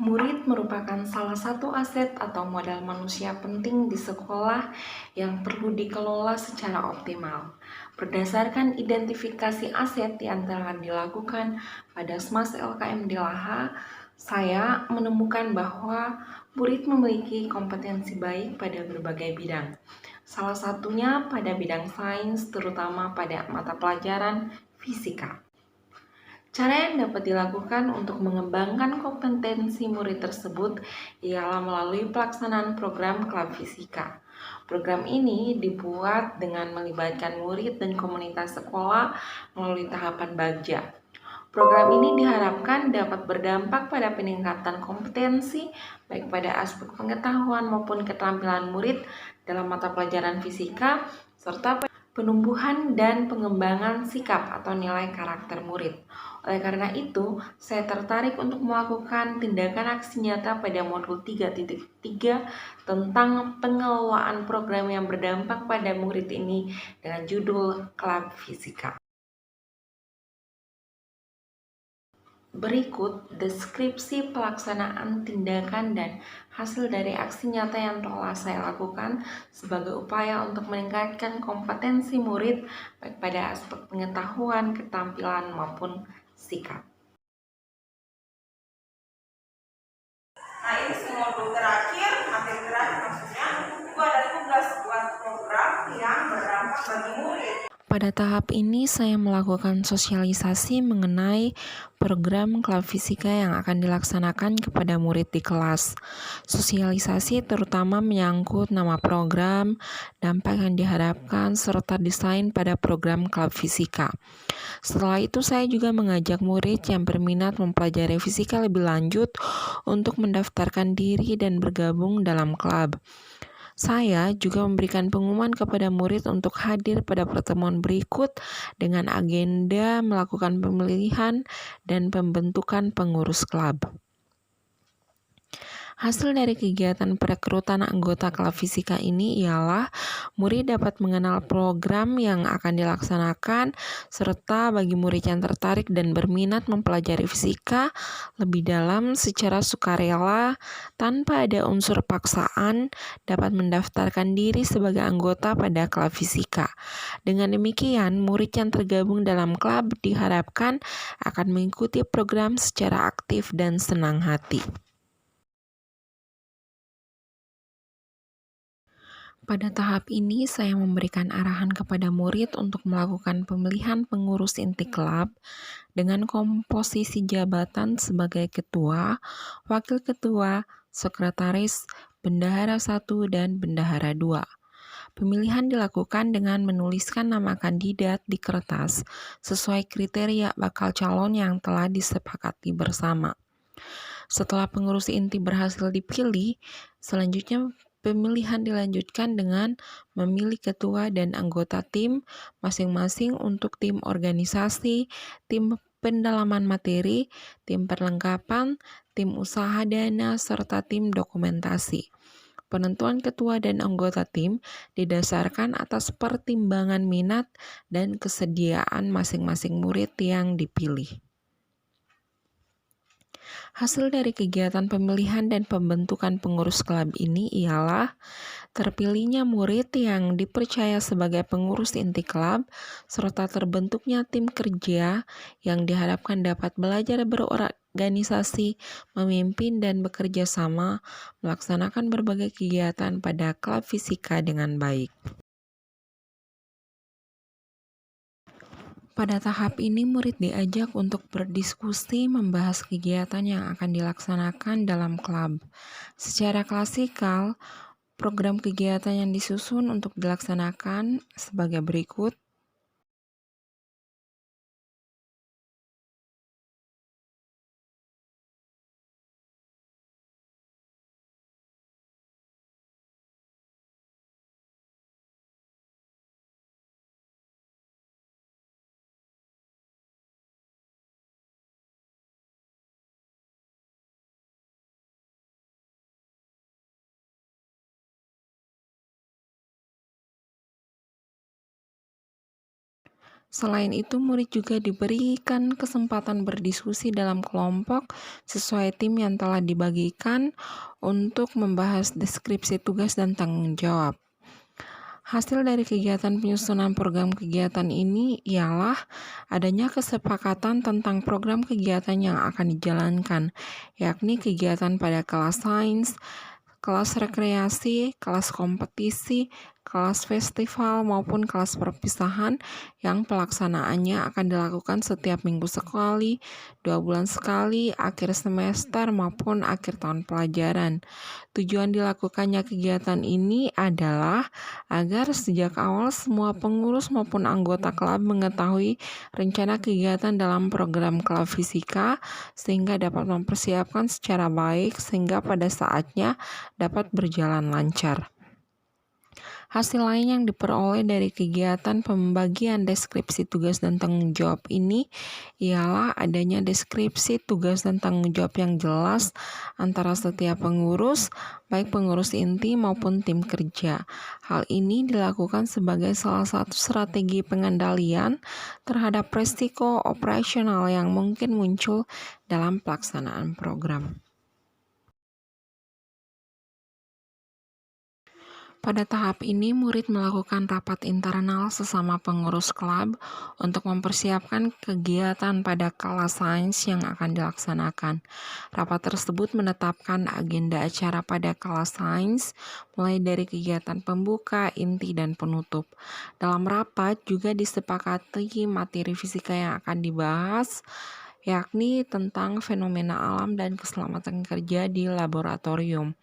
Murid merupakan salah satu aset atau modal manusia penting di sekolah yang perlu dikelola secara optimal. Berdasarkan identifikasi aset yang telah dilakukan pada SMAS LKM Delaha, saya menemukan bahwa murid memiliki kompetensi baik pada berbagai bidang. Salah satunya pada bidang sains, terutama pada mata pelajaran fisika. Cara yang dapat dilakukan untuk mengembangkan kompetensi murid tersebut ialah melalui pelaksanaan program Klub Fisika. Program ini dibuat dengan melibatkan murid dan komunitas sekolah melalui tahapan bagja. Program ini diharapkan dapat berdampak pada peningkatan kompetensi baik pada aspek pengetahuan maupun keterampilan murid dalam mata pelajaran fisika serta penumbuhan dan pengembangan sikap atau nilai karakter murid. Oleh karena itu, saya tertarik untuk melakukan tindakan aksi nyata pada modul 3.3 tentang pengelolaan program yang berdampak pada murid ini dengan judul Klub Fisika. Berikut deskripsi pelaksanaan tindakan dan hasil dari aksi nyata yang telah saya lakukan sebagai upaya untuk meningkatkan kompetensi murid baik pada aspek pengetahuan, keterampilan, maupun sikap. Nah ini modul terakhir, materi terakhir maksudnya, itu ada tugas buat program yang berdampak bagi murid. Pada tahap ini saya melakukan sosialisasi mengenai program Klub Fisika yang akan dilaksanakan kepada murid di kelas. Sosialisasi terutama menyangkut nama program, dampak yang diharapkan, serta desain pada program Klub Fisika. Setelah itu saya juga mengajak murid yang berminat mempelajari fisika lebih lanjut untuk mendaftarkan diri dan bergabung dalam klub. Saya juga memberikan pengumuman kepada murid untuk hadir pada pertemuan berikut dengan agenda melakukan pemilihan dan pembentukan pengurus klub. Hasil dari kegiatan perekrutan anggota klub fisika ini ialah murid dapat mengenal program yang akan dilaksanakan, serta bagi murid yang tertarik dan berminat mempelajari fisika lebih dalam secara sukarela tanpa ada unsur paksaan dapat mendaftarkan diri sebagai anggota pada klub fisika. Dengan demikian, murid yang tergabung dalam klub diharapkan akan mengikuti program secara aktif dan senang hati. Pada tahap ini, saya memberikan arahan kepada murid untuk melakukan pemilihan pengurus inti klub dengan komposisi jabatan sebagai ketua, wakil ketua, sekretaris, bendahara 1, dan bendahara 2. Pemilihan dilakukan dengan menuliskan nama kandidat di kertas sesuai kriteria bakal calon yang telah disepakati bersama. Setelah pengurus inti berhasil dipilih, selanjutnya pemilihan dilanjutkan dengan memilih ketua dan anggota tim masing-masing untuk tim organisasi, tim pendalaman materi, tim perlengkapan, tim usaha dana, serta tim dokumentasi. Penentuan ketua dan anggota tim didasarkan atas pertimbangan minat dan kesediaan masing-masing murid yang dipilih. Hasil dari kegiatan pemilihan dan pembentukan pengurus klub ini ialah terpilihnya murid yang dipercaya sebagai pengurus inti klub, serta terbentuknya tim kerja yang diharapkan dapat belajar berorganisasi, memimpin, dan bekerja sama melaksanakan berbagai kegiatan pada klub fisika dengan baik. Pada tahap ini, murid diajak untuk berdiskusi membahas kegiatan yang akan dilaksanakan dalam klub. Secara klasikal, program kegiatan yang disusun untuk dilaksanakan sebagai berikut. Selain itu, murid juga diberikan kesempatan berdiskusi dalam kelompok sesuai tim yang telah dibagikan untuk membahas deskripsi tugas dan tanggung jawab. Hasil dari kegiatan penyusunan program kegiatan ini ialah adanya kesepakatan tentang program kegiatan yang akan dijalankan, yakni kegiatan pada kelas sains, kelas rekreasi, kelas kompetisi, kelas festival, maupun kelas perpisahan yang pelaksanaannya akan dilakukan setiap minggu sekali, 2 bulan sekali, akhir semester, maupun akhir tahun pelajaran. Tujuan dilakukannya kegiatan ini adalah agar sejak awal semua pengurus maupun anggota klub mengetahui rencana kegiatan dalam program klub fisika sehingga dapat mempersiapkan secara baik sehingga pada saatnya dapat berjalan lancar. Hasil lain yang diperoleh dari kegiatan pembagian deskripsi tugas dan tanggung jawab ini ialah adanya deskripsi tugas dan tanggung jawab yang jelas antara setiap pengurus, baik pengurus inti maupun tim kerja. Hal ini dilakukan sebagai salah satu strategi pengendalian terhadap risiko operasional yang mungkin muncul dalam pelaksanaan program. Pada tahap ini, murid melakukan rapat internal sesama pengurus klub untuk mempersiapkan kegiatan pada kelas sains yang akan dilaksanakan. Rapat tersebut menetapkan agenda acara pada kelas sains, mulai dari kegiatan pembuka, inti, dan penutup. Dalam rapat juga disepakati materi fisika yang akan dibahas, yakni tentang fenomena alam dan keselamatan kerja di laboratorium,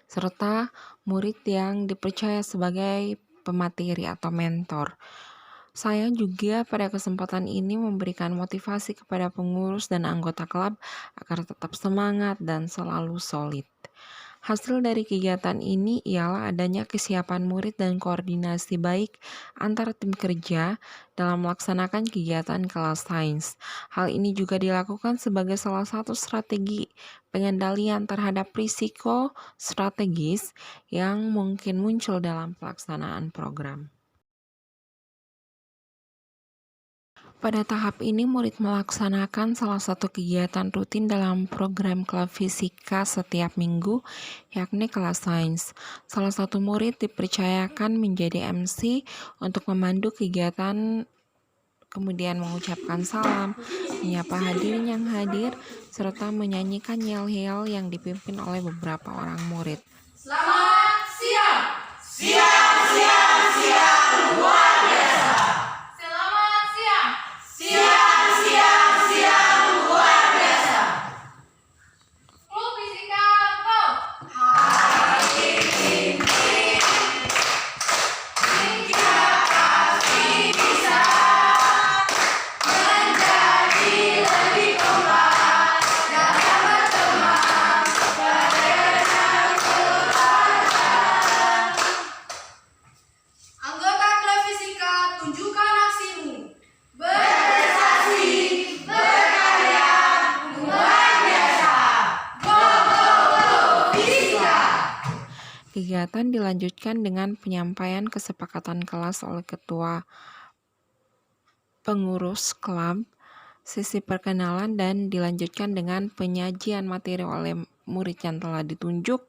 serta murid yang dipercaya sebagai pemateri atau mentor. Saya juga pada kesempatan ini memberikan motivasi kepada pengurus dan anggota klub agar tetap semangat dan selalu solid. Hasil dari kegiatan ini ialah adanya kesiapan murid dan koordinasi baik antara tim kerja dalam melaksanakan kegiatan kelas sains. Hal ini juga dilakukan sebagai salah satu strategi pengendalian terhadap risiko strategis yang mungkin muncul dalam pelaksanaan program. Pada tahap ini, murid melaksanakan salah satu kegiatan rutin dalam program klub fisika setiap minggu, yakni kelas sains. Salah satu murid dipercayakan menjadi MC untuk memandu kegiatan, kemudian mengucapkan salam, menyapa hadirin yang hadir, serta menyanyikan yel-yel yang dipimpin oleh beberapa orang murid. Selamat siang. Siang, siang, siang, luar biasa. Selamat siang. Siang, siang, siang, luar biasa. Klub fisika go. Hari ini kita pasti bisa menjadi lebih kompak dalam berteman pada anggota klub fisika, tunjukkan aksimu. Berprestasi, berkarya, luar biasa. Go, go, go, fisika. Kegiatan dilanjutkan dengan penyampaian kesepakatan kelas oleh ketua pengurus klub, sesi perkenalan, dan dilanjutkan dengan penyajian materi oleh murid yang telah ditunjuk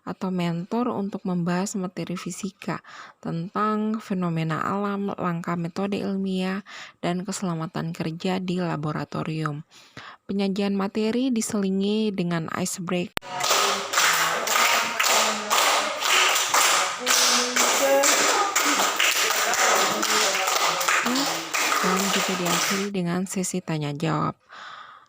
atau mentor untuk membahas materi fisika tentang fenomena alam, langkah metode ilmiah, dan keselamatan kerja di laboratorium. Penyajian materi diselingi dengan ice break dan juga diakhiri dengan sesi tanya jawab.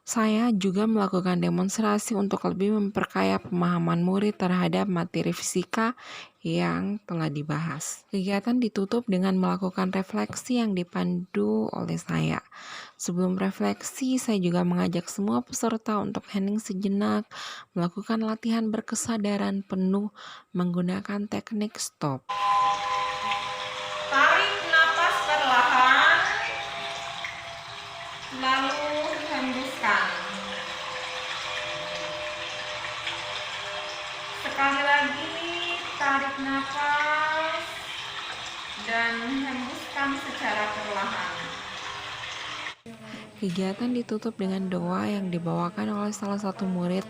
Saya juga melakukan demonstrasi untuk lebih memperkaya pemahaman murid terhadap materi fisika yang telah dibahas. Kegiatan ditutup dengan melakukan refleksi yang dipandu oleh saya. Sebelum refleksi, saya juga mengajak semua peserta untuk hening sejenak, melakukan latihan berkesadaran penuh menggunakan teknik stop. Tarik napas perlahan, lalu hembuskan. Sekali lagi, tarik napas dan hembuskan. program secara perlahan. Kegiatan ditutup dengan doa yang dibawakan oleh salah satu murid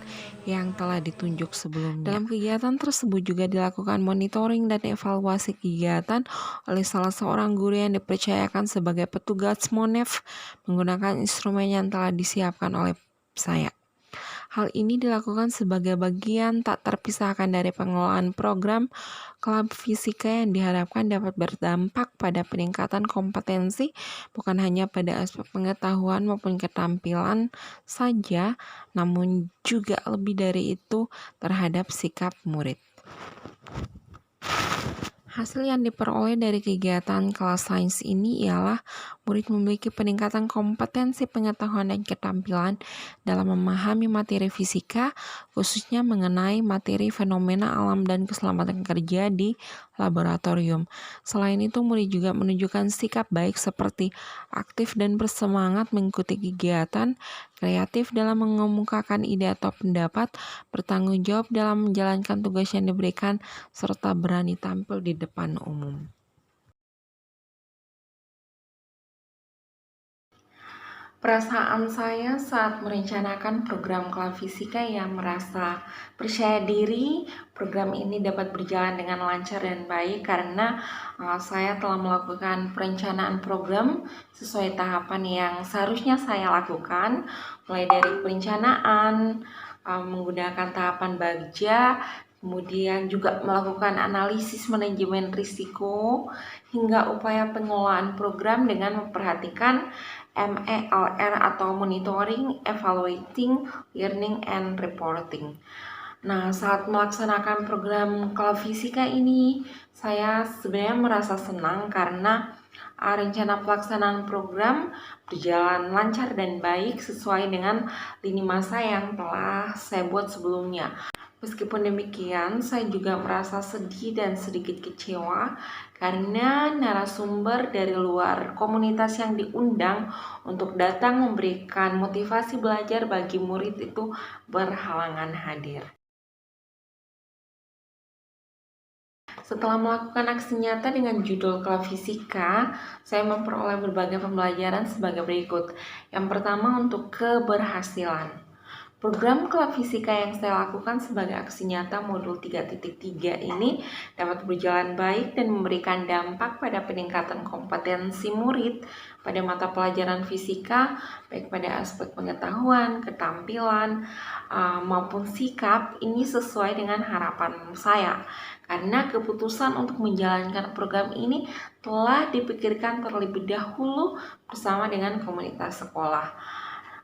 yang telah ditunjuk sebelumnya. Dalam kegiatan tersebut juga dilakukan monitoring dan evaluasi kegiatan oleh salah seorang guru yang dipercayakan sebagai petugas MONEF menggunakan instrumen yang telah disiapkan oleh saya. Hal ini dilakukan sebagai bagian tak terpisahkan dari pengelolaan program klub fisika yang diharapkan dapat berdampak pada peningkatan kompetensi bukan hanya pada aspek pengetahuan maupun keterampilan saja, namun juga lebih dari itu terhadap sikap murid. Hasil yang diperoleh dari kegiatan kelas sains ini ialah murid memiliki peningkatan kompetensi pengetahuan dan keterampilan dalam memahami materi fisika, khususnya mengenai materi fenomena alam dan keselamatan kerja di laboratorium. Selain itu, murid juga menunjukkan sikap baik seperti aktif dan bersemangat mengikuti kegiatan, kreatif dalam mengemukakan ide atau pendapat, bertanggung jawab dalam menjalankan tugas yang diberikan, serta berani tampil di depan umum. Perasaan saya saat merencanakan program kelas fisika yang merasa percaya diri program ini dapat berjalan dengan lancar dan baik karena saya telah melakukan perencanaan program sesuai tahapan yang seharusnya saya lakukan, mulai dari perencanaan, menggunakan tahapan bagja, kemudian juga melakukan analisis manajemen risiko, hingga upaya pengelolaan program dengan memperhatikan MELR atau Monitoring, Evaluating, Learning, and Reporting. Nah, saat melaksanakan program klub fisika ini, saya sebenarnya merasa senang karena rencana pelaksanaan program berjalan lancar dan baik sesuai dengan lini masa yang telah saya buat sebelumnya. Meskipun demikian, saya juga merasa sedih dan sedikit kecewa karena narasumber dari luar komunitas yang diundang untuk datang memberikan motivasi belajar bagi murid itu berhalangan hadir. Setelah melakukan aksi nyata dengan judul Klub Fisika, saya memperoleh berbagai pembelajaran sebagai berikut. Yang pertama, untuk keberhasilan. Program Klub Fisika yang saya lakukan sebagai aksi nyata modul 3.3 ini dapat berjalan baik dan memberikan dampak pada peningkatan kompetensi murid pada mata pelajaran fisika, baik pada aspek pengetahuan, keterampilan, maupun sikap. Ini sesuai dengan harapan saya, karena keputusan untuk menjalankan program ini telah dipikirkan terlebih dahulu bersama dengan komunitas sekolah.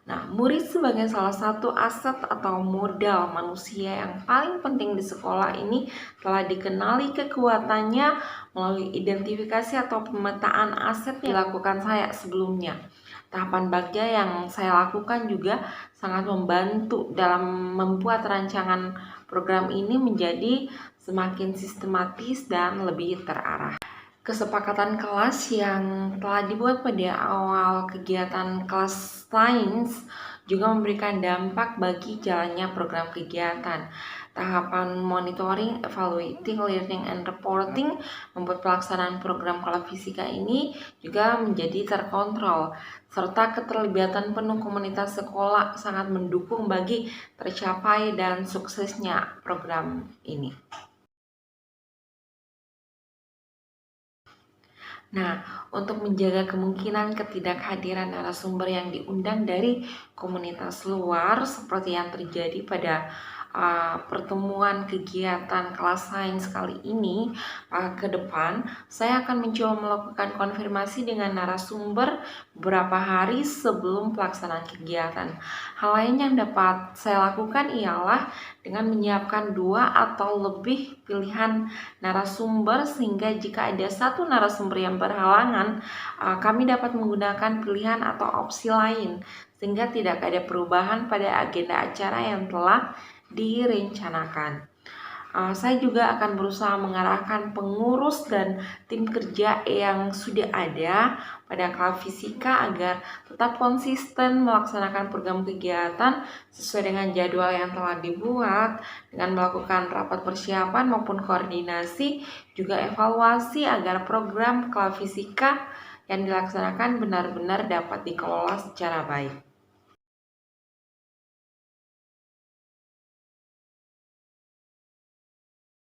Nah, murid sebagai salah satu aset atau modal manusia yang paling penting di sekolah ini telah dikenali kekuatannya melalui identifikasi atau pemetaan aset yang dilakukan saya sebelumnya. Tahapan bagja yang saya lakukan juga sangat membantu dalam membuat rancangan program ini menjadi semakin sistematis dan lebih terarah. Kesepakatan kelas yang telah dibuat pada awal kegiatan kelas sains juga memberikan dampak bagi jalannya program kegiatan. Tahapan monitoring, evaluating, learning, and reporting membuat pelaksanaan program kelas fisika ini juga menjadi terkontrol, serta keterlibatan penuh komunitas sekolah sangat mendukung bagi tercapai dan suksesnya program ini. Nah, untuk menjaga kemungkinan ketidakhadiran narasumber yang diundang dari komunitas luar seperti yang terjadi pada pertemuan kegiatan kelas sains kali ini, ke depan saya akan mencoba melakukan konfirmasi dengan narasumber beberapa hari sebelum pelaksanaan kegiatan. Hal lain yang dapat saya lakukan ialah dengan menyiapkan 2 atau lebih pilihan narasumber, sehingga jika ada satu narasumber yang berhalangan, kami dapat menggunakan pilihan atau opsi lain sehingga tidak ada perubahan pada agenda acara yang telah direncanakan. Saya juga akan berusaha mengarahkan pengurus dan tim kerja yang sudah ada pada kelas fisika agar tetap konsisten melaksanakan program kegiatan sesuai dengan jadwal yang telah dibuat, dengan melakukan rapat persiapan maupun koordinasi, juga evaluasi agar program kelas fisika yang dilaksanakan benar-benar dapat dikelola secara baik.